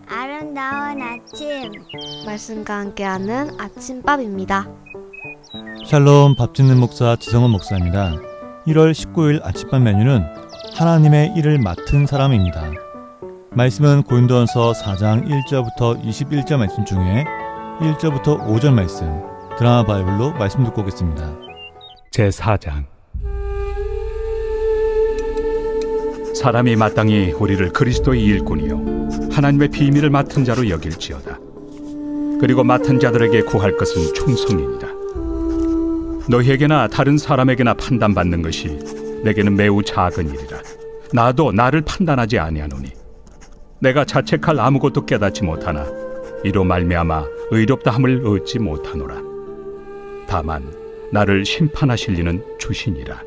아름다운 아침. 말씀과 함께하는 아침밥입니다. 샬롬 밥 짓는 목사 지성원 목사입니다. 1월 19일 아침밥 메뉴는 하나님의 일을 맡은 사람입니다. 말씀은 고린도전서 4장 1절부터 21절 말씀 중에 1절부터 5절 말씀, 드라마 바이블로 말씀 듣고 오겠습니다. 제4장. 사람이 마땅히 우리를 그리스도의 일꾼이요 하나님의 비밀을 맡은 자로 여길지어다. 그리고 맡은 자들에게 구할 것은 충성이니라. 너희에게나 다른 사람에게나 판단받는 것이 내게는 매우 작은 일이라. 나도 나를 판단하지 아니하노니 내가 자책할 아무것도 깨닫지 못하나 이로 말미암아 의롭다함을 얻지 못하노라. 다만 나를 심판하실 이는 주시니라.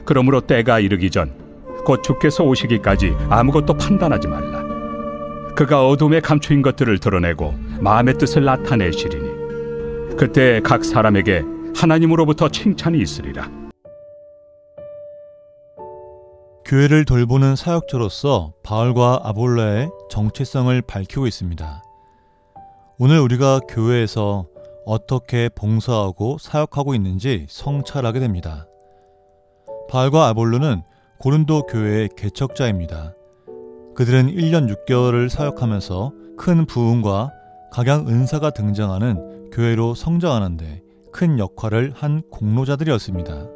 그러므로 때가 이르기 전 곧 주께서 오시기까지 아무것도 판단하지 말라. 그가 어둠에 감추인 것들을 드러내고 마음의 뜻을 나타내시리니 그때 각 사람에게 하나님으로부터 칭찬이 있으리라. 교회를 돌보는 사역자로서 바울과 아볼로의 정체성을 밝히고 있습니다. 오늘 우리가 교회에서 어떻게 봉사하고 사역하고 있는지 성찰하게 됩니다. 바울과 아볼로는 고린도 교회의 개척자입니다. 그들은 1년 6개월을 사역하면서 큰 부흥과 각양 은사가 등장하는 교회로 성장하는데 큰 역할을 한 공로자들이었습니다.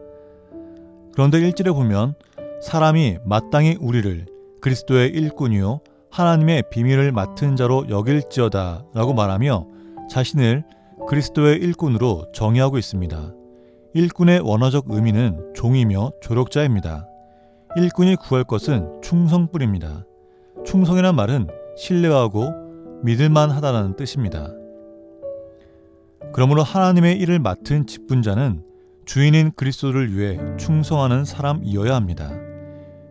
그런데 1절에 보면 사람이 마땅히 우리를 그리스도의 일꾼이요 하나님의 비밀을 맡은 자로 여길지어다 라고 말하며 자신을 그리스도의 일꾼으로 정의하고 있습니다. 일꾼의 원어적 의미는 종이며 조력자입니다. 일꾼이 구할 것은 충성뿐입니다. 충성이란 말은 신뢰하고 믿을만 하다는 뜻입니다. 그러므로 하나님의 일을 맡은 직분자는 주인인 그리스도를 위해 충성하는 사람이어야 합니다.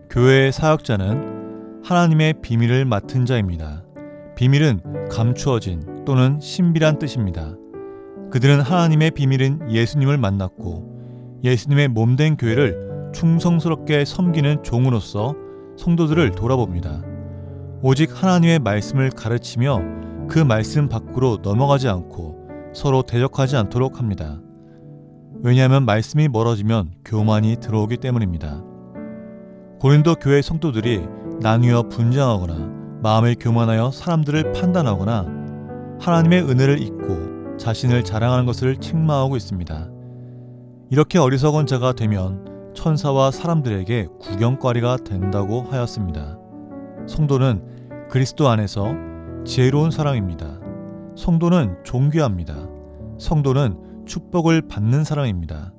교회의 사역자는 하나님의 비밀을 맡은 자입니다. 비밀은 감추어진 또는 신비란 뜻입니다. 그들은 하나님의 비밀인 예수님을 만났고 예수님의 몸된 교회를 충성스럽게 섬기는 종으로서 성도들을 돌아봅니다. 오직 하나님의 말씀을 가르치며 그 말씀 밖으로 넘어가지 않고 서로 대적하지 않도록 합니다. 왜냐하면 말씀이 멀어지면 교만이 들어오기 때문입니다. 고린도 교회 성도들이 나뉘어 분쟁하거나 마음을 교만하여 사람들을 판단하거나 하나님의 은혜를 잊고 자신을 자랑하는 것을 책망하고 있습니다. 이렇게 어리석은 자가 되면 천사와 사람들에게 구경거리가 된다고 하였습니다. 성도는 그리스도 안에서 지혜로운 사람입니다. 성도는 존귀합니다. 성도는 축복을 받는 사람입니다.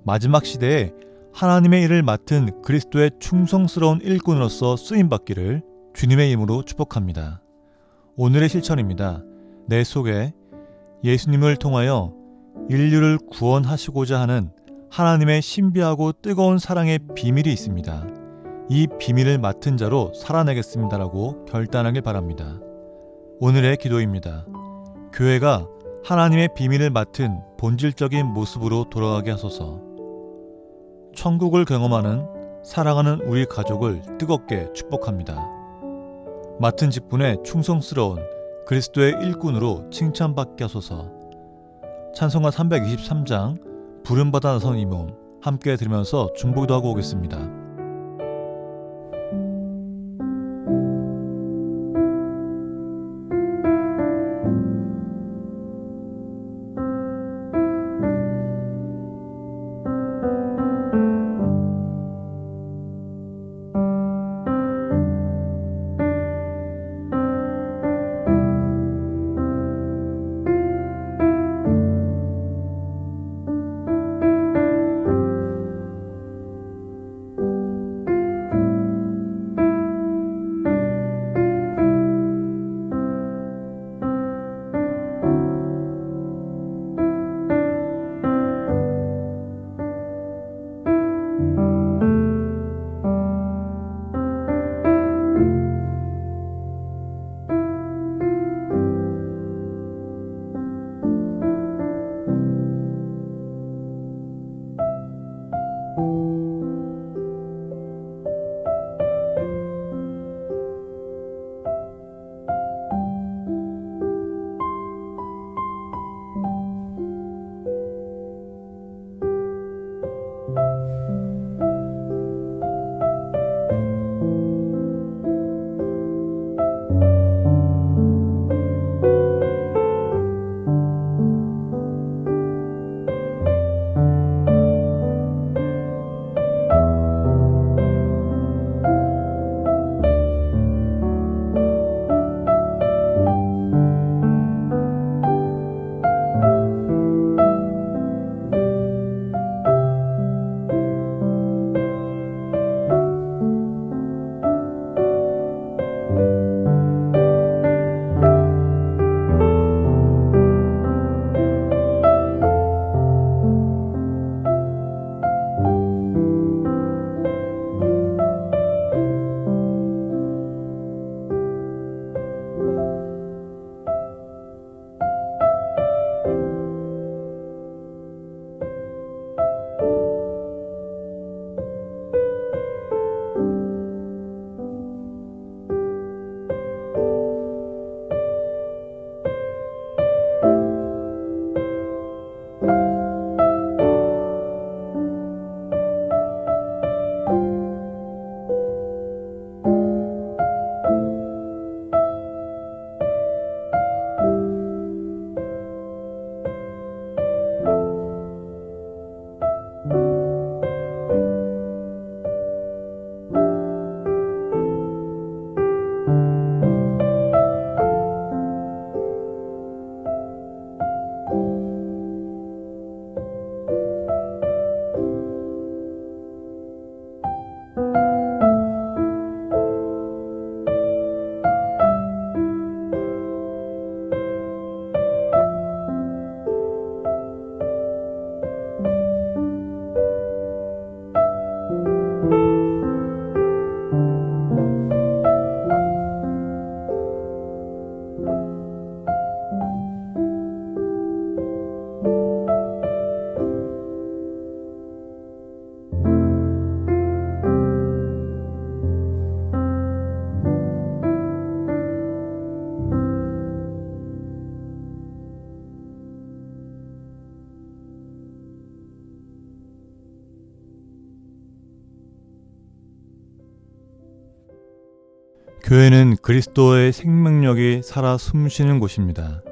마지막 시대에 하나님의 일을 맡은 그리스도의 충성스러운 일꾼으로서 쓰임받기를 주님의 이름으로 축복합니다. 오늘의 실천입니다. 내 속에 예수님을 통하여 인류를 구원하시고자 하는 하나님의 신비하고 뜨거운 사랑의 비밀이 있습니다. 이 비밀을 맡은 자로 살아내겠습니다라고 결단하길 바랍니다. 오늘의 기도입니다. 교회가 하나님의 비밀을 맡은 본질적인 모습으로 돌아가게 하소서. 천국을 경험하는 사랑하는 우리 가족을 뜨겁게 축복합니다. 맡은 직분에 충성스러운 그리스도의 일꾼으로 칭찬받게 하소서. 찬송가 323장 부름받아 나선 이 몸 함께 들으면서 중보기도 하고 오겠습니다. 교회는 그리스도의 생명력이 살아 숨쉬는 곳입니다.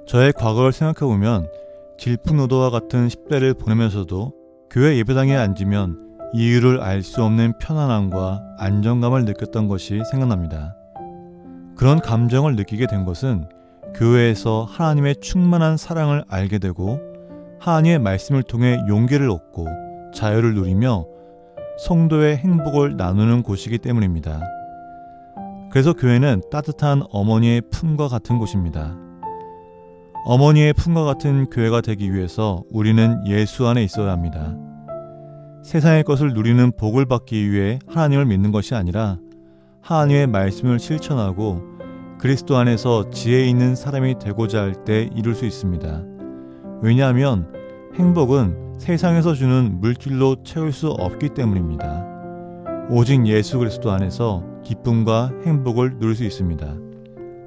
저의 과거를 생각해보면 질풍노도와 같은 10대를 보내면서도 교회 예배당에 앉으면 이유를 알 수 없는 편안함과 안정감을 느꼈던 것이 생각납니다. 그런 감정을 느끼게 된 것은 교회에서 하나님의 충만한 사랑을 알게 되고 하나님의 말씀을 통해 용기를 얻고 자유를 누리며 성도의 행복을 나누는 곳이기 때문입니다. 그래서 교회는 따뜻한 어머니의 품과 같은 곳입니다. 어머니의 품과 같은 교회가 되기 위해서 우리는 예수 안에 있어야 합니다. 세상의 것을 누리는 복을 받기 위해 하나님을 믿는 것이 아니라 하나님의 말씀을 실천하고 그리스도 안에서 지혜 있는 사람이 되고자 할 때 이룰 수 있습니다. 왜냐하면 행복은 세상에서 주는 물질로 채울 수 없기 때문입니다. 오직 예수 그리스도 안에서 기쁨과 행복을 누릴 수 있습니다.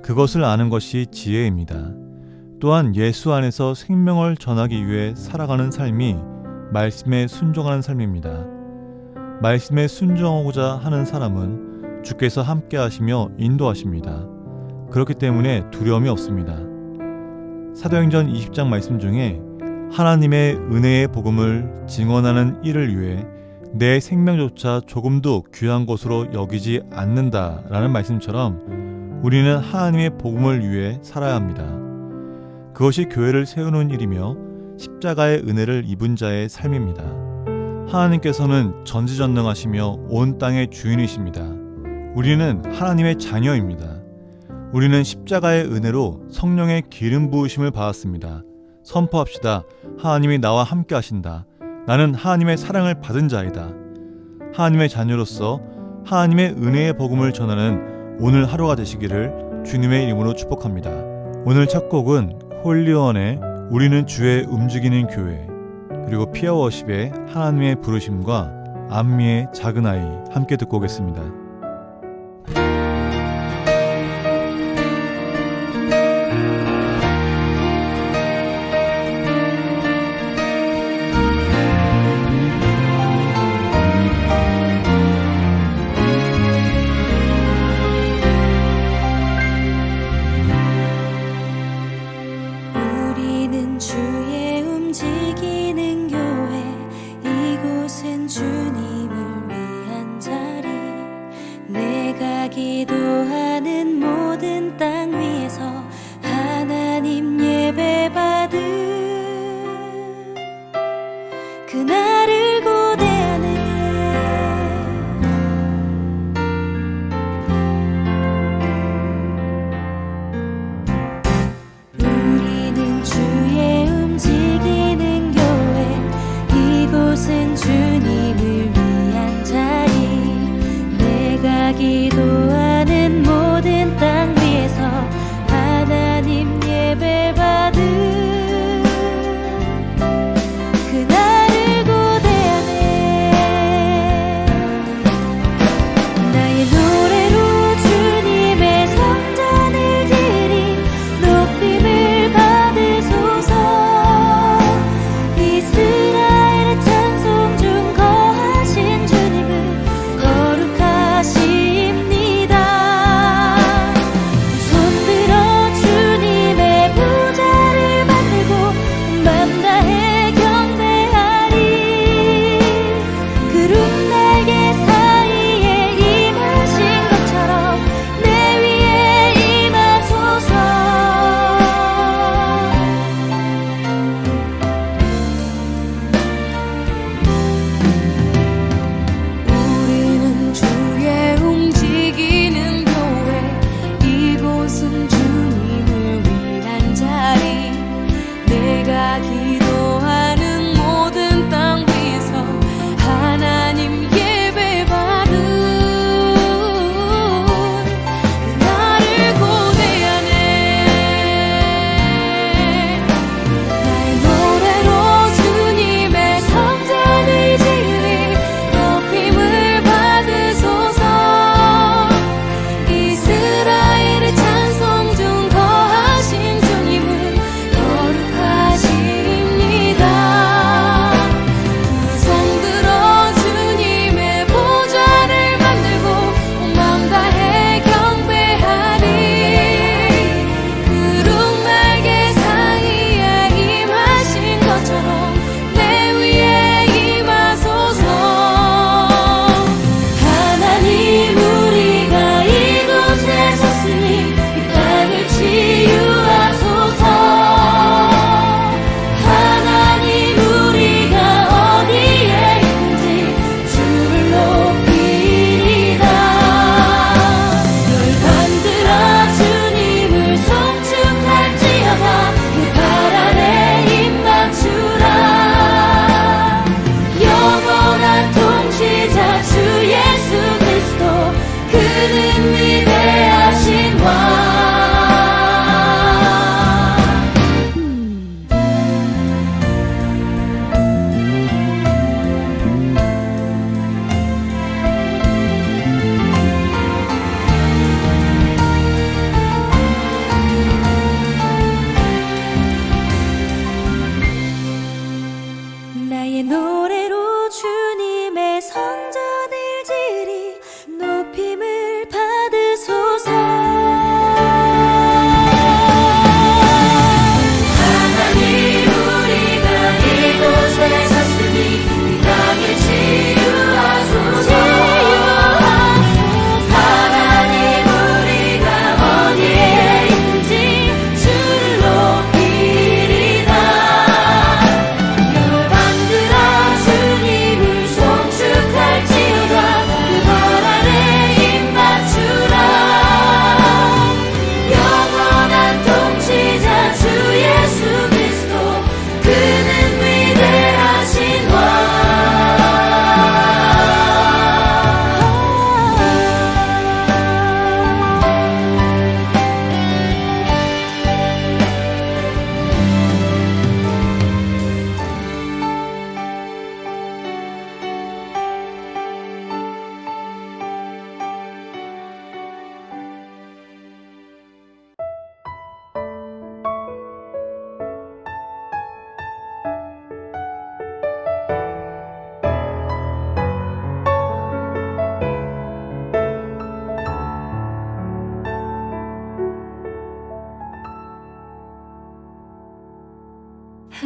그것을 아는 것이 지혜입니다. 또한 예수 안에서 생명을 전하기 위해 살아가는 삶이 말씀에 순종하는 삶입니다. 말씀에 순종하고자 하는 사람은 주께서 함께 하시며 인도하십니다. 그렇기 때문에 두려움이 없습니다. 사도행전 20장 말씀 중에 하나님의 은혜의 복음을 증언하는 일을 위해 내 생명조차 조금도 귀한 것으로 여기지 않는다라는 말씀처럼 우리는 하나님의 복음을 위해 살아야 합니다. 그것이 교회를 세우는 일이며 십자가의 은혜를 입은 자의 삶입니다. 하나님께서는 전지전능하시며 온 땅의 주인이십니다. 우리는 하나님의 자녀입니다. 우리는 십자가의 은혜로 성령의 기름 부으심을 받았습니다. 선포합시다. 하나님이 나와 함께 하신다. 나는 하나님의 사랑을 받은 자이다. 하나님의 자녀로서 하나님의 은혜의 복음을 전하는 오늘 하루가 되시기를 주님의 이름으로 축복합니다. 오늘 첫 곡은 홀리원의 우리는 주의 움직이는 교회, 그리고 피어워십의 하나님의 부르심과 안미의 작은 아이 함께 듣고 오겠습니다. 주의 움직이는 교회 이곳은 주님을 위한 자리 내가 기도하는 모든 땅 위에서 하나님 예배 받은 그날을 고대하는 주님을 위한 자리 내가 기도하는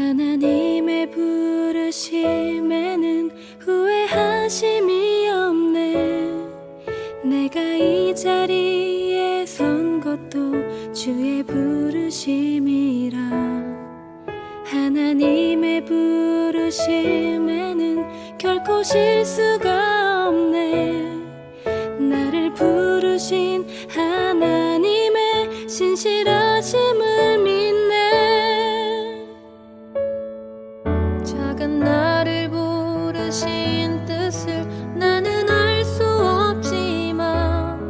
하나님의 부르심에는 후회하심이 없네. 내가 이 자리에 선 것도 주의 부르심이라. 하나님의 부르심에는 결코 실수가 없네. 나를 부르신 하나님의 신실하심을 믿네. 작은 나를 부르신 뜻을 나는 알 수 없지만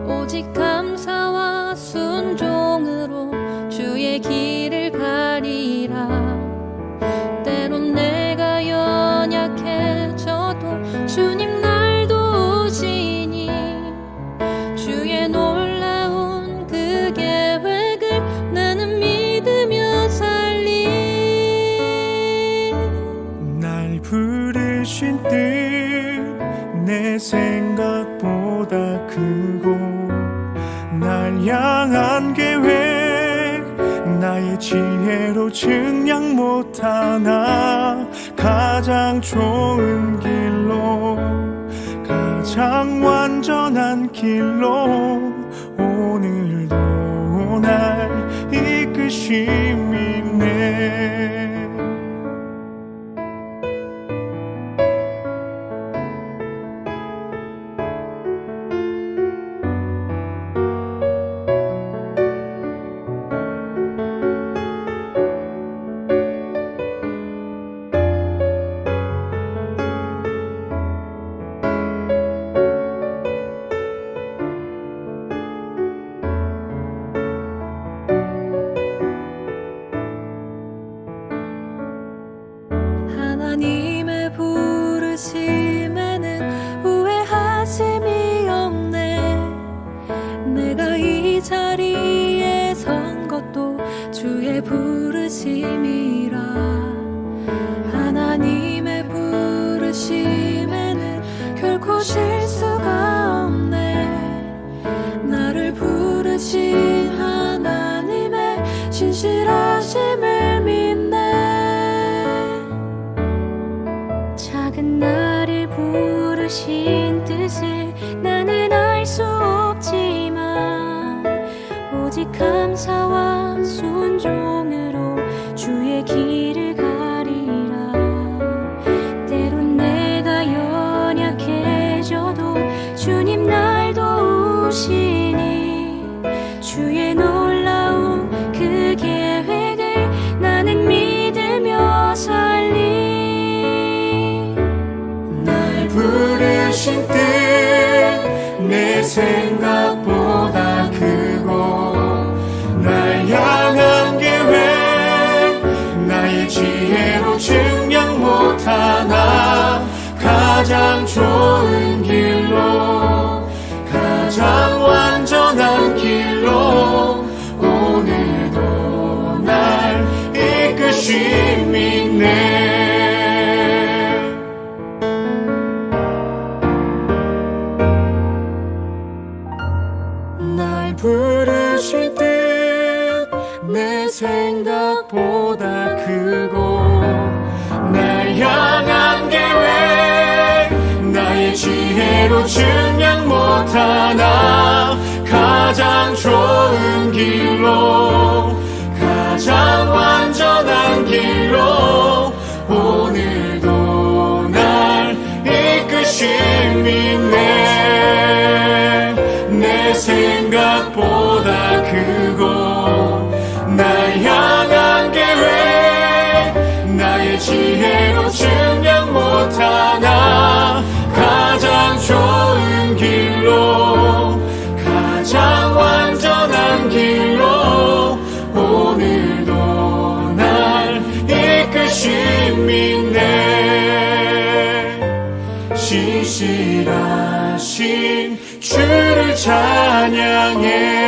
오직 감사와 순종으로 주의 길을 가리라. 때론 내가 연약해져도 주님 날 도우시니 주의 놀라운 그 계획을 나는 믿으며 살리. 날 부르신 뜻 내 생각보다 크고 날 향한 계획 나의 지혜로 증량 못하나. 가장 좋은 길로 가장 완전한 길로 오늘도 날 이끄심이 있네. 하나님의 부르심에는 후회하심이 없네. 내가 이 자리에 선 것도 주의 부르심이라. 하나님의 부르심에는 결코 실수가 없네. 나를 부르신 하나님의 신실하심을 믿네. 작은 나를 부르신 뜻을 나는 알 수 없지만 오직 감사와 순종으로 주의 길을 가리라. 때론 내가 연약해져도 주님 날 도우시니 주의 놀라운 그 계획을 나는 믿으며 살리. 날 부르신 뜻 내 생각보다 크고 날 향한 계획 나의 지혜로 증량 못하나. 가장 좋은 길로 가장 완전한 길로 오늘도 날 이끄심이 있네. 날 부르실 듯 내 생각보다 크고 날 향한 계획 나의 지혜로 증량 못하나. 가장 좋은 길로 가장 완전한 길로 오늘도 날 이끄심이 있네. 내 생각보다 크고 날 향한 계획 나의 지혜로 증량 못하나. 가장 좋은 길로 가장 완전한 길로 오늘도 날 이끄심이 있네. 신실하신 주를 찬양해.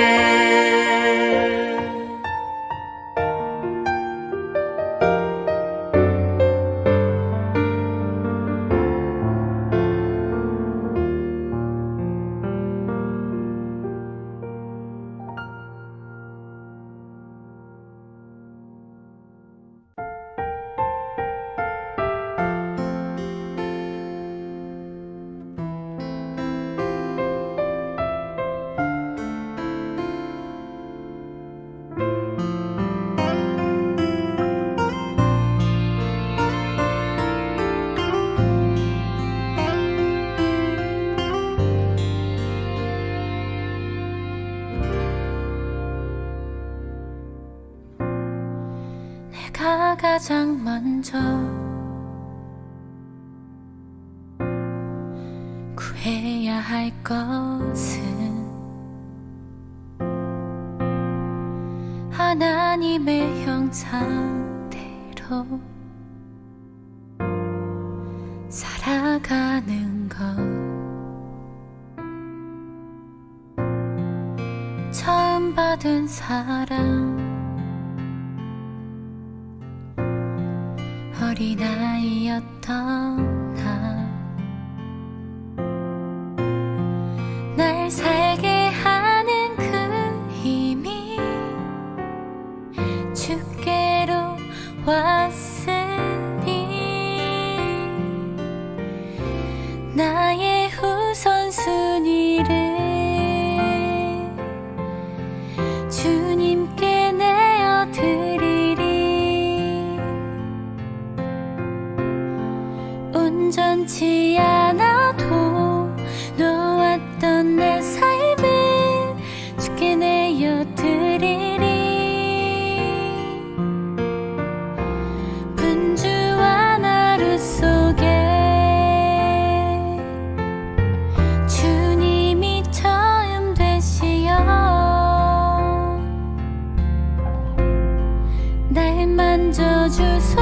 가장 먼저 구해야 할 것은 하나님의 형상대로 살아가는 것. 처음 받은 사랑, 어린아이였던 날 살게 하는 그 힘이 주께로 왔으니 나의 우선순위를 주님께 내어드리리. 온전치 않아도 놓았던 내 삶을 주께 내어드리리. 분주한 하루 속에 주님이 처음 되시어 날 만져주소서.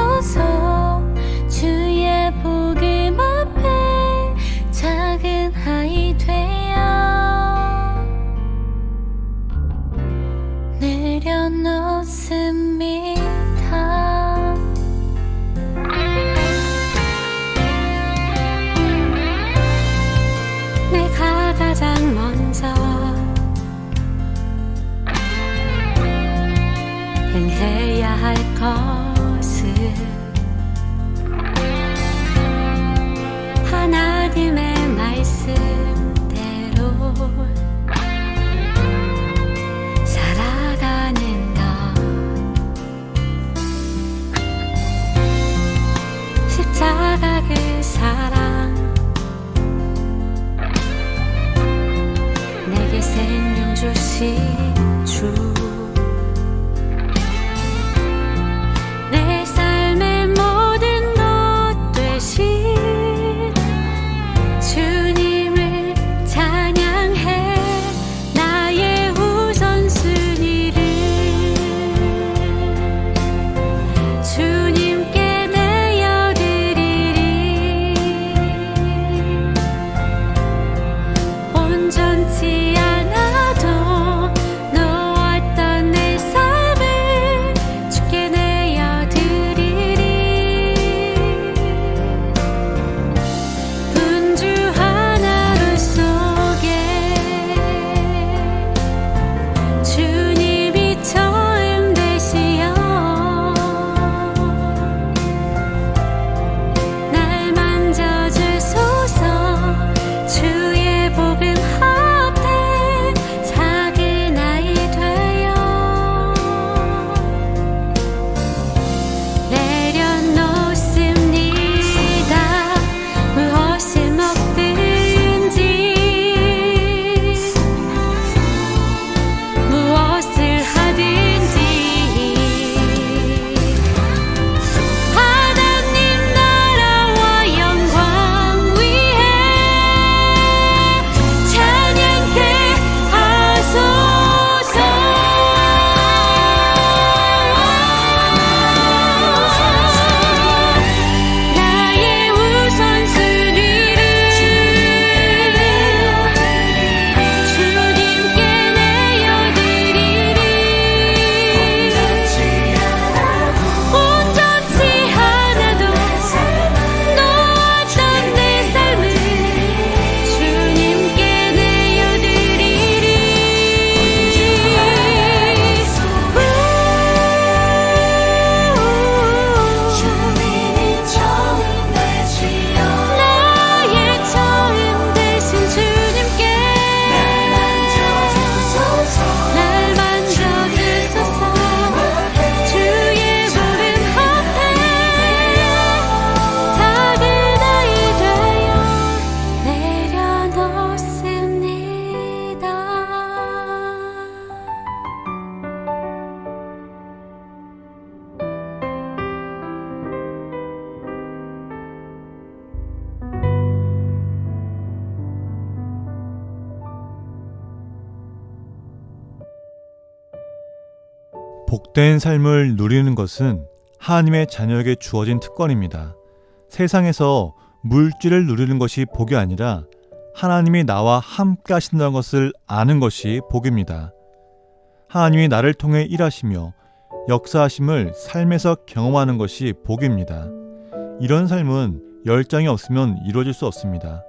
주의 복음 앞에 작은 아이 되어 내려놓습니다. 내가 가장 먼저 행해야 할 것은 하나님의 말씀대로 살아가는 것. 십자가 그 사랑 내게 생명 주신 주. 내 삶의 모든 것 되신 주님을 찬양해. 나의 우선순위를 주님께 내어드리리. 온전치 않아도 복된 삶을 누리는 것은 하나님의 자녀에게 주어진 특권입니다. 세상에서 물질을 누리는 것이 복이 아니라 하나님이 나와 함께 하신다는 것을 아는 것이 복입니다. 하나님이 나를 통해 일하시며 역사하심을 삶에서 경험하는 것이 복입니다. 이런 삶은 열정이 없으면 이루어질 수 없습니다.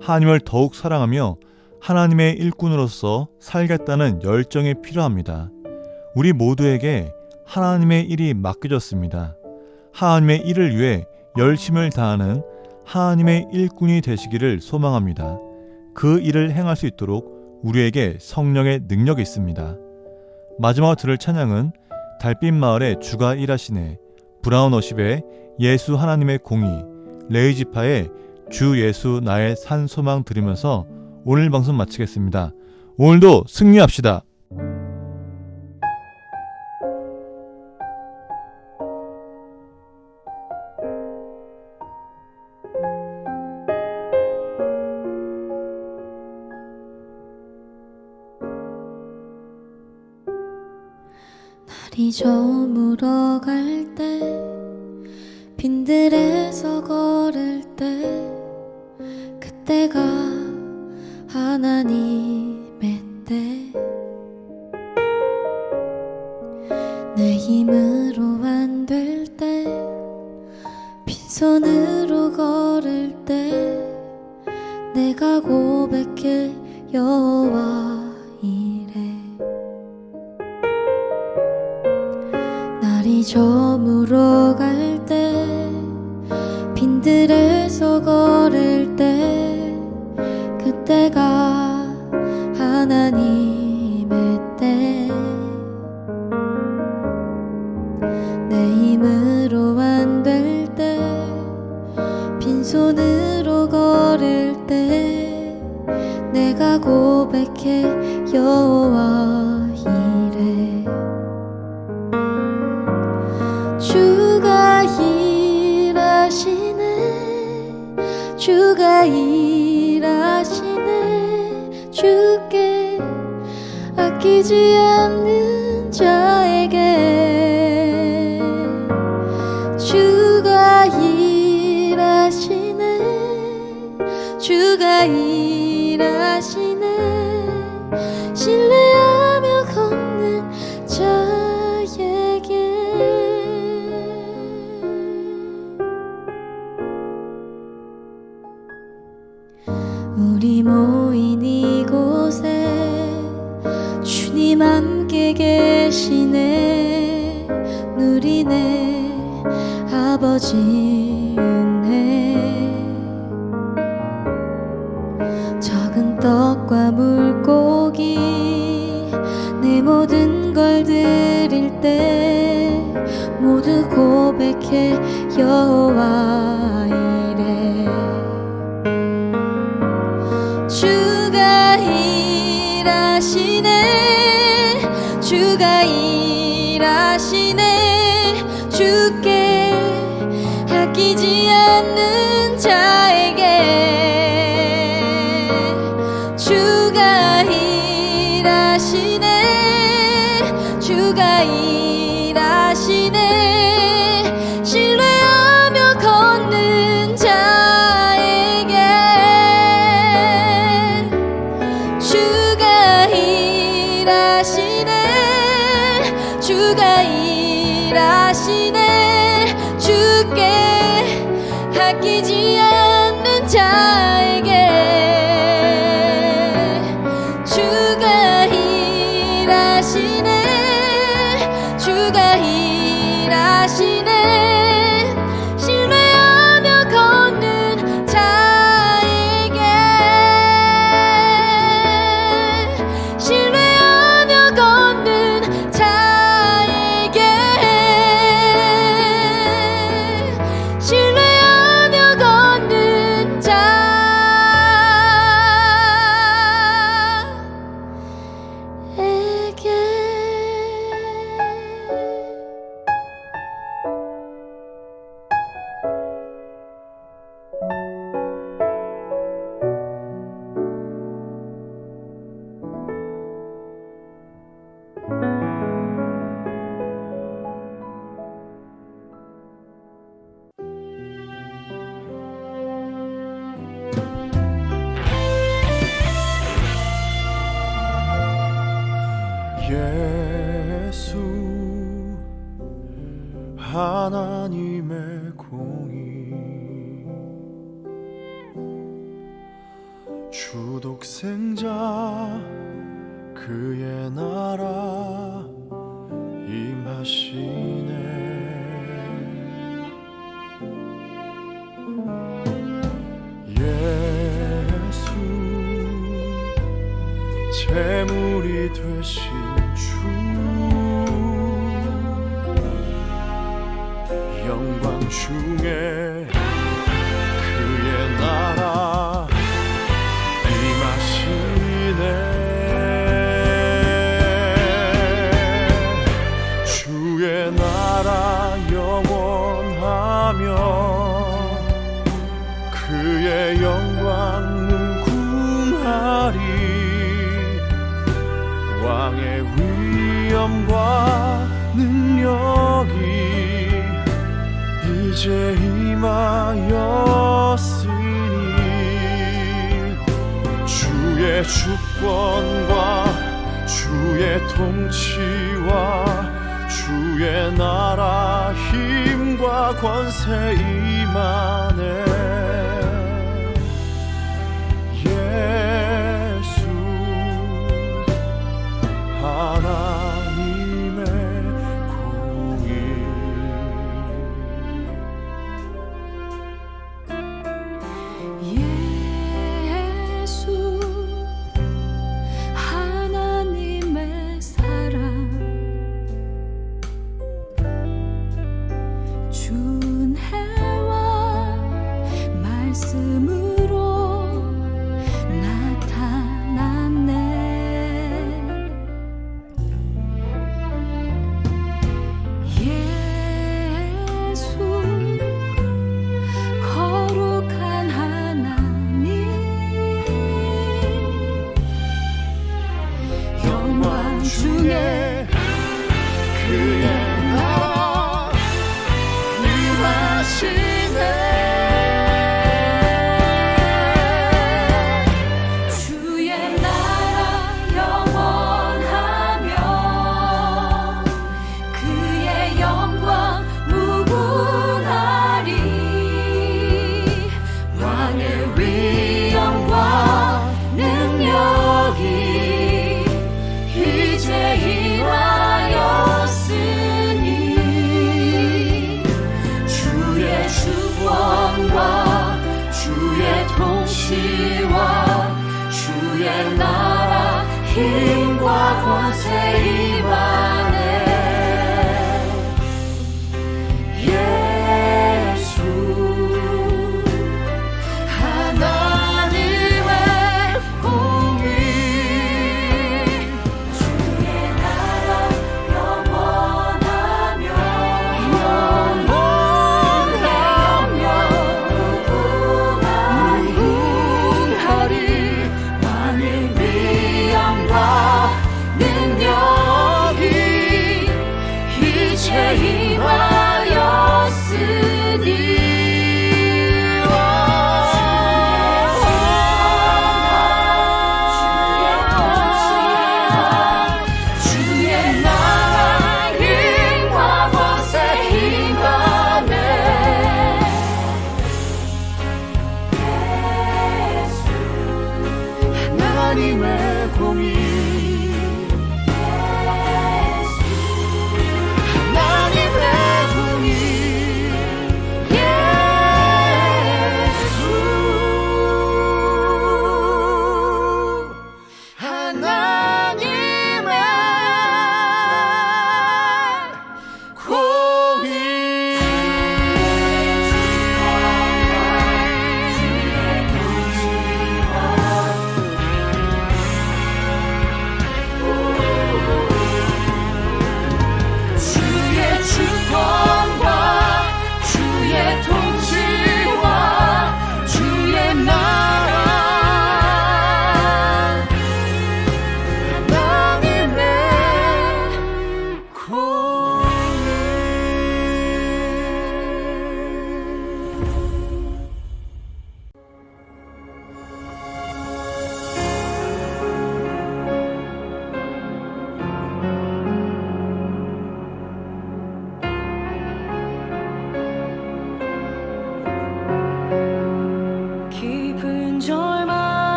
하나님을 더욱 사랑하며 하나님의 일꾼으로서 살겠다는 열정이 필요합니다. 우리 모두에게 하나님의 일이 맡겨졌습니다. 하나님의 일을 위해 열심을 다하는 하나님의 일꾼이 되시기를 소망합니다. 그 일을 행할 수 있도록 우리에게 성령의 능력이 있습니다. 마지막으로 들을 찬양은 달빛마을의 주가 일하시네, 브라운 워십의 예수 하나님의 공의, 레이지파의 주 예수 나의 산 소망 들으면서 오늘 방송 마치겠습니다. 오늘도 승리합시다. 날이 저물어 갈 때 빈들에서 걸을 때 그때가 하나님의 때 내 힘으로 안 될 때 빈손으로 걸을 때 내가 고백해 여호와 이래 날이 저물어 갈 때 빈들에서 걸을 때 그때가 하나님의 때 내 힘으로 안 될 때 빈손으로 걸을 때 내가 고백해 여호와 이래 주가 일하시네 주가 일하시네 주께 아끼지 않는 자에게 주가 일하시네 주가 일하시네 신뢰하며 걷는 자에게 우리 모인 이곳에 주님 함께 계시네 누리네 아버지 은혜 적은 떡과 물고기 내 모든 걸 드릴 때 모두 고백해 여호와 이래 주가 일하시네 주가 일하시네 주께 아끼지 않는 자에게 주가 일하시네 주가 일하시네 신뢰하며 걷는 자에게 주가 일하시네 주가 일하시네 주께 아끼지 않는 자에게 주가 일하시네 주가 일하시네 신뢰하며 걷는 자에게 신뢰하며 걷는 자에게 신뢰하며 걷는 자에게 예수 하나님의 공의 주독생자 그의 나라 임하시네 예수 재물이 되신 주 영광 중에 그의 나라 임하시네 주의 나라 영원하며 그의 영광 무궁하리 왕의 위엄과 능력이 이제 임하였으니 주의 주권과 주의 통치와 주의 나라 힘과 권세 임하네 예수 하나님의 공의 예수 하나님의 사랑 준혜와 말씀으로 나타났네 예수 거룩한 하나님 영광 중에 그의 나라 임하시네 주의 나라 영원하며 그의 영광 무궁하리 왕의 위엄과 능력이 이제 임하였으니 주의 주권과 주의 통치와 주의 나라 힘과 권세 임하